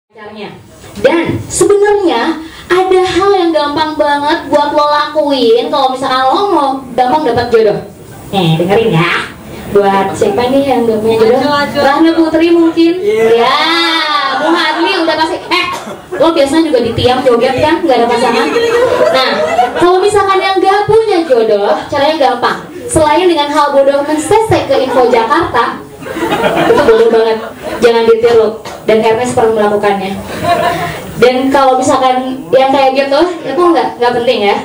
pacarnya. Dan sebenarnya ada hal yang gampang banget buat lo lakuin kalau misalkan lo mau gampang dapat jodoh. Dengerin ya. Buat siapa nih yang gak punya jodoh? Rahma Putri mungkin. Ya, Bu Hadli udah pasti. Lo biasanya juga di tiang joget kan, nggak ada pasangan. Nah, kalau misalkan yang gak punya jodoh, caranya gampang. Selain dengan hal bodoh mensesek ke Info Jakarta, itu bodoh banget, jangan ditiru. Dan Ernest pernah melakukannya. Dan kalau misalkan yang kayak gitu, itu nggak penting ya.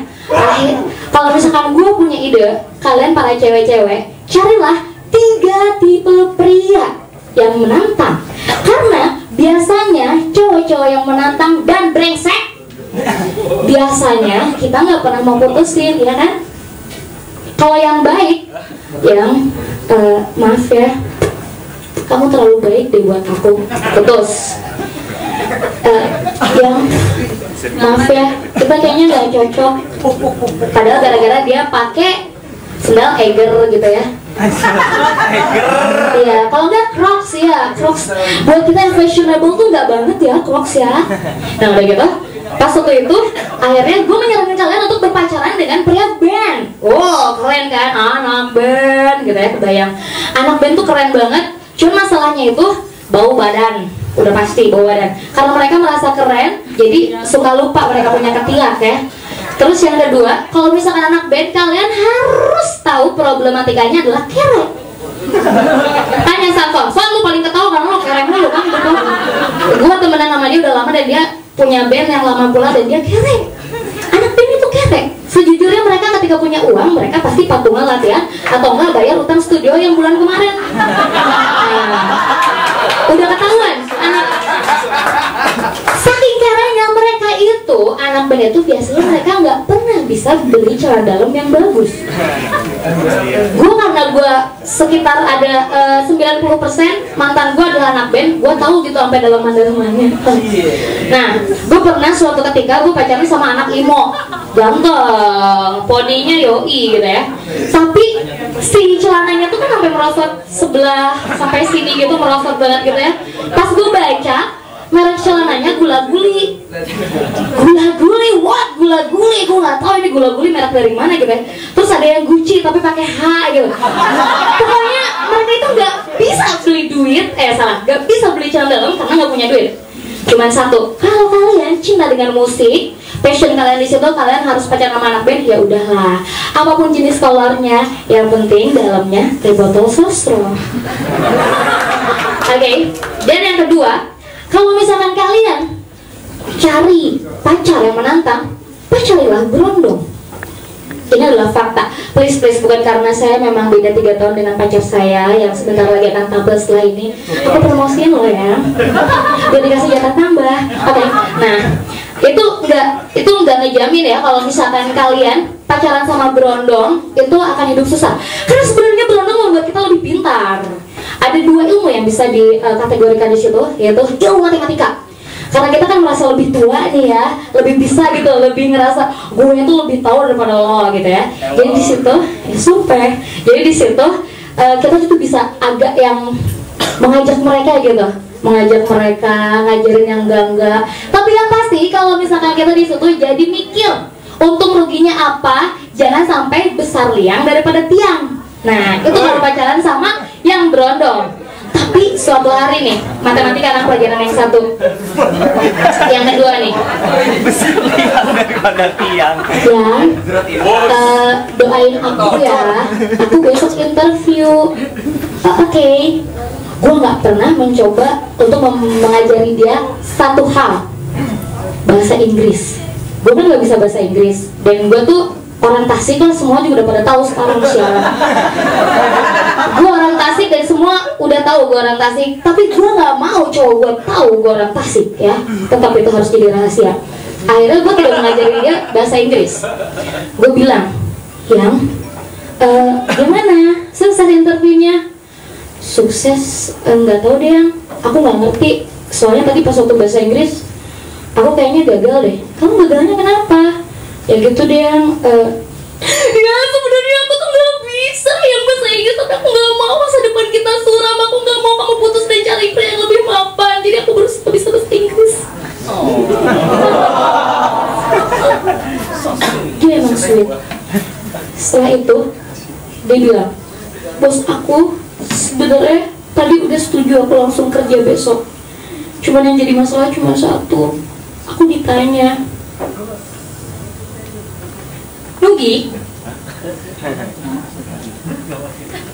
Kalau misalkan gue punya ide, kalian para cewek-cewek, carilah 3 tipe pria yang menantang. Karena biasanya cowok-cowok yang menantang dan brengsek, biasanya kita nggak pernah mau putusin, ya kan? Kalau yang baik, yang maaf ya, kamu terlalu baik deh buat aku, putus. Yang maaf ya, kita kayaknya nggak cocok. Padahal gara-gara dia pakai sendal Eiger gitu ya. Iya, kalau nggak Crocs ya, Crocs. Buat kita yang fashionable tuh nggak banget ya Crocs ya. Nah udah gitu, pas waktu itu akhirnya gue menyarankan kalian untuk berpacaran dengan pria band. Wow, keren kan? Anak band gitu ya, kebayang. Anak band tuh keren banget. Cuma masalahnya itu bau badan. Udah pasti bau badan. Karena mereka merasa keren, jadi suka lupa mereka punya ketiak ya. Terus yang kedua, kalau misalkan anak band, kalian harus tahu problematikanya adalah kere. Tanya Sanfon, lu paling ketawa karena lo kere mulu kan, betul? Gue temenan sama dia udah lama dan dia punya band yang lama pula dan dia kere. Anak band itu kere. Sejujurnya mereka ketika punya uang, mereka pasti patungan latihan atau enggak bayar utang studio yang bulan kemarin. Udah ketahuan, saking kerenya mereka itu, anak band itu biasanya mereka nggak pernah bisa beli celana dalam yang bagus. Gue karena gue sekitar ada 90% mantan gue adalah anak band, gue tahu gitu sampai dalam-dalamnya. Nah, gue pernah suatu ketika gue pacaran sama anak imo, ganteng, poninya yoi gitu ya. Tapi si celananya tuh kan sampai merosot sebelah sampai sini gitu, merosot banget gitu ya. Pas gue baca merek celananya gula-guli, what? Gula-guli, gue nggak tahu ini gula-guli merek dari mana gitu ya. Terus ada yang Gucci tapi pakai H gitu. Pokoknya mereka itu nggak bisa beli duit, nggak bisa beli celana dalam karena nggak punya duit. Cuman satu, kalau kalian cinta dengan musik, passion kalian di situ, kalian harus pacaran sama anak band, ya udahlah. Apapun jenis kolornya, yang penting dalamnya 3 botol sostro. Oke. Dan yang kedua, kalau misalkan kalian cari pacar yang menantang, pacarilah berondong. Ini adalah fakta. Please, bukan karena saya memang beda 3 tahun dengan pacar saya yang sebentar lagi akan tampil setelah ini. Aku promosiin lo ya. Biar dikasih jatah tambah. Oke. Nah, itu nggak ngejamin ya kalau misalkan kalian pacaran sama berondong itu akan hidup susah. Karena sebenarnya berondong membuat kita lebih pintar. Ada 2 ilmu yang bisa dikategorikan di situ, yaitu ilmu matematika. Karena kita kan merasa lebih tua nih ya, lebih bisa gitu, lebih ngerasa gue itu lebih tahu daripada lo gitu ya. Jadi di situ, ya super. Jadi di situ kita itu bisa agak yang mengajak mereka gitu, mengajak mereka ngajarin yang enggak. Tapi yang pasti kalau misalkan kita di situ jadi mikir untung ruginya apa, jangan sampai besar liang daripada tiang. Nah itu kalau pacaran sama yang berondong. Tapi suatu hari nih, matematika anak pelajaran yang satu, yang kedua nih, doain aku ya, aku besok interview. Oke. Gue nggak pernah mencoba untuk mengajari dia satu hal, bahasa Inggris. Gue kan nggak bisa bahasa Inggris, dan gue tuh orang Tasik kan semua juga udah pada tahu sekarang siaran. Gue orang Tasik dan semua udah tahu gue orang Tasik. Tapi gue nggak mau cowok gue tahu gue orang Tasik ya. Tetap itu harus jadi rahasia. Akhirnya gue tidak mengajarin dia bahasa Inggris. Gue bilang, gimana? Sukses interviewnya? Sukses? Nggak tahu deh yang. Aku nggak ngerti. Soalnya tadi pas waktu bahasa Inggris, aku kayaknya gagal deh. Kamu gagalnya kenapa? Ya gitu deh yang ya sebenarnya aku tuh nggak bisa yang bahasa Inggris, tapi aku nggak mau masa depan kita suram. Aku nggak mau kamu putus dan cari pria yang lebih mapan. Jadi aku harus bisa bahasa Inggris. menit. Setelah itu dia bilang, bos aku sebenarnya tadi udah setuju aku langsung kerja besok. Cuman yang jadi masalah cuma satu, aku ditanya, Nugi,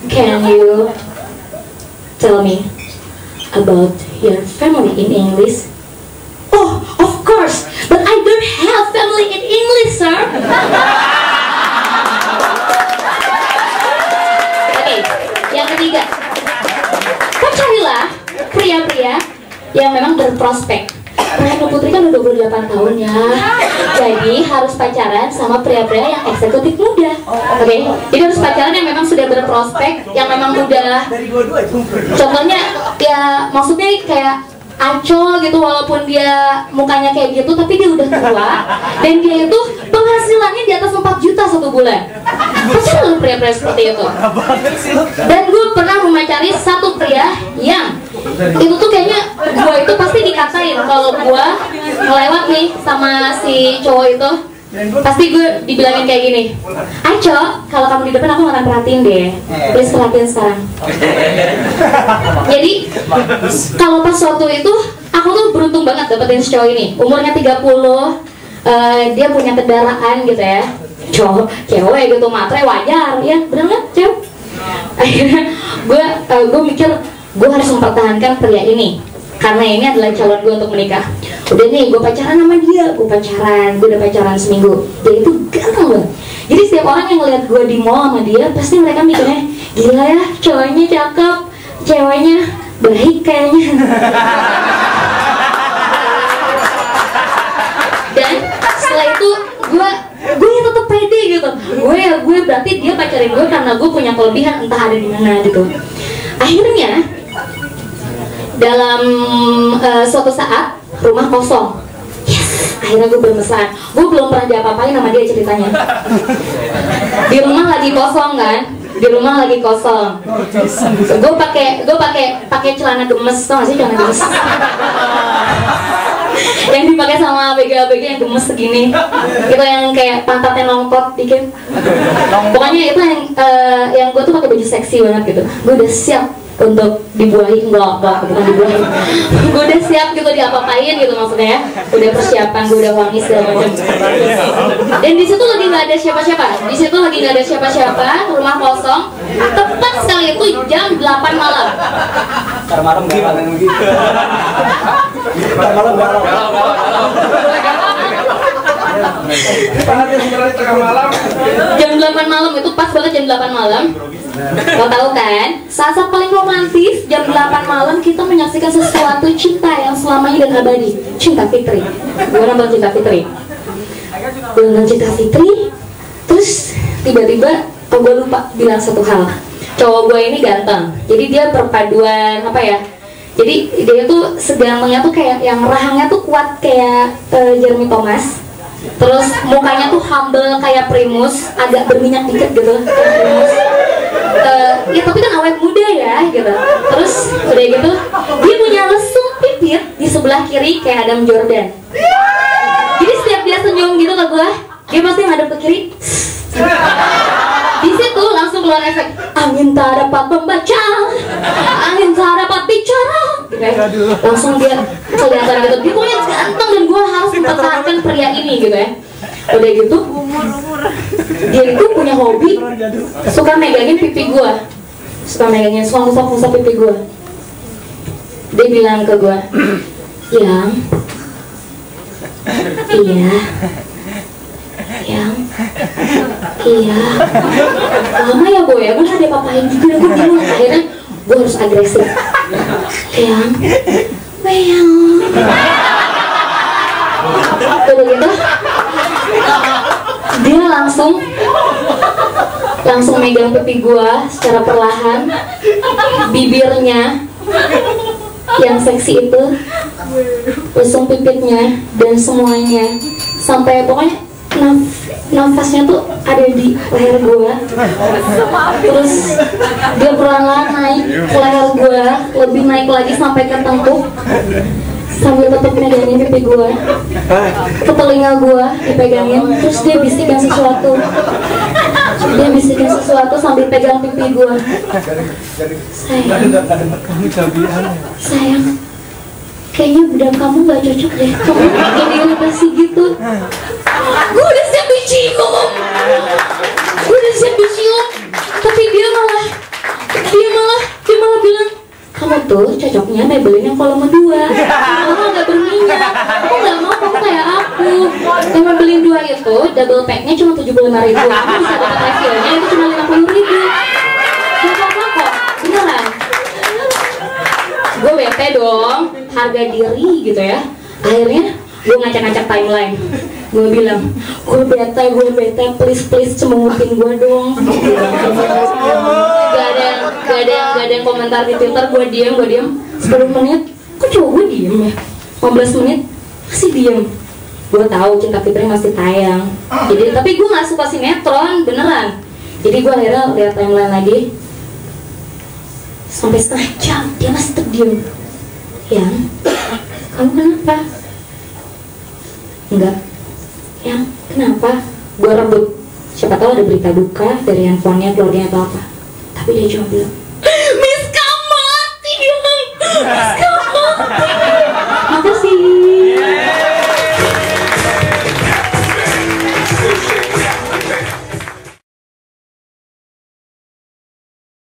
can you tell me about your family in English? Oh, of course, but I don't have family in English, sir. Oke, yang ketiga, carilah pria-pria yang memang berprospek. Rahino Putri kan udah 28 tahun ya, jadi harus pacaran sama pria-pria yang eksekutif muda. Oke, jadi harus pacaran yang memang sudah berprospek, yang memang udah, contohnya ya maksudnya kayak Aco gitu, walaupun dia mukanya kayak gitu tapi dia udah tua dan dia itu penghasilannya di atas 4 juta satu bulan. Pacaran pria-pria seperti itu. Dan gue pernah memacari satu pria yang itu tuh kayaknya gue itu pasti dikatain kalau gue ngelewat nih sama si cowok itu. Pasti gue dibilangin kayak gini, Aco, kalau kamu di depan aku gak akan perhatiin deh, please perhatiin sekarang. Jadi kalau pas waktu itu aku tuh beruntung banget dapetin si cowok ini. Umurnya 30, dia punya kendaraan gitu ya. Cewek gitu, matre wajar ya, bener gak cewek? Akhirnya gue mikir gue harus mempertahankan pria ini karena ini adalah calon gue untuk menikah. Udah nih, gue pacaran sama dia, gue udah pacaran seminggu. Dia itu ganteng banget. Jadi setiap orang yang ngeliat gue di mall sama dia, pasti mereka mikirnya, gila ya, cowoknya cakep, ceweknya baik kayaknya. Dan setelah itu gue yang tetap pede gitu. Gue berarti dia pacarin gue karena gue punya kelebihan, entah ada di mana gitu. Akhirnya dalam suatu saat rumah kosong. Yes, akhirnya gue bermesraan. Gue belum pernah diapa-apain sama dia ceritanya. Di rumah lagi kosong kan? Di rumah lagi kosong. Gue pakai celana gemes, tau gak sih celana gemes? Yang dipakai sama abg-abg yang gemes segini. Itu yang kayak pantatnya longkot dikit. Pokoknya itu yang gue tuh pakai baju seksi banget gitu. Gue udah siap untuk dibuahi, enggak, bukan dibuahi. Gue udah siap gitu diapa-apain gitu maksudnya ya. Udah persiapan, gue udah wangi segala macam. Dan di situ lagi nggak ada siapa-siapa. Di situ lagi nggak ada siapa-siapa, rumah kosong. Tepat sekali itu jam 8 malam. Ntar malam gimana nih? Ntar malam Jam 8 malam itu pas banget jam 8 malam. Lo tau kan, saat paling romantis jam 8 malam kita menyaksikan sesuatu cinta yang selamanya dan abadi. Cinta Fitri. Gue nonton Cinta Fitri. Terus tiba-tiba gue lupa bilang satu hal. Cowok gue ini ganteng. Jadi dia perpaduan apa ya? Jadi dia tuh segantengnya tuh kayak yang rahangnya tuh kuat kayak Jeremy Thomas. Terus mukanya tuh humble kayak Primus, agak berminyak dikit gitu kayak Primus. Ya tapi kan awet muda ya gitu. Terus udah gitu dia punya lesung pipit di sebelah kiri kayak Adam Jordan. Jadi setiap dia senyum gitu ke gue, dia pasti ngadep ke kiri. Di situ langsung keluar efek angin tak dapat membaca, angin tak dapat bicara gitu ya. Langsung dia kelihatan gitu. Dia punya ganteng dan gue harus mempertahankan pria ini gitu ya. Udah gitu dia itu punya hobi suka megangin pipi gue, suka megangin, suka ngusap pipi gue. Dia bilang ke gue, Yang, iya lama ya boy ya, gue gak diapa-apain juga, gue bingung. Akhirnya gue harus agresif. Yang udah gitu dia langsung megang pipi gua secara perlahan, bibirnya yang seksi itu, lesung pipitnya dan semuanya, sampai pokoknya nafasnya tuh ada di leher gua. Terus dia perlahan naik ke leher gua, lebih naik lagi sampai ke tengkuk. sambil tetap megangin pipi gue, ke telinga gue dipegangin, terus dia bisikin sesuatu. Dia bisikin sesuatu sambil pegang pipi gue. Sayang, kayaknya budak kamu gak cocok deh. Kamu pakai dilatasi gitu. Gue udah siap dicium, tapi dia malah bilang, kamu tuh cocoknya Maybelline yang volume 2. Kamu gak berminyak. Aku gak mau kamu kayak aku. Yang Maybelline 2 itu double packnya cuma 75.000. Kamu bisa dapat refillnya itu cuma 50.000. Gak apa-apa kok, beneran. Gue bete dong, harga diri gitu ya. Akhirnya gue ngacak-ngacak timeline. Gue bilang, gue bete, please cemungutin gue dong. Gak ada yang komentar di Twitter. Gue diem 10 menit, kok coba gue diem ya, 15 menit masih diem. Gue tahu Cinta Fitri masih tayang. Jadi tapi gue nggak suka sinetron beneran. Jadi gue akhirnya lihat timeline lagi sampai setengah jam dia masih tetap diem. Yang, kamu kenapa? Enggak. Yang, kenapa? Gue rebut, siapa tahu ada berita duka dari handphonenya, keluarganya atau apa. Tapi dia cuma bilang, Miska mati, Miska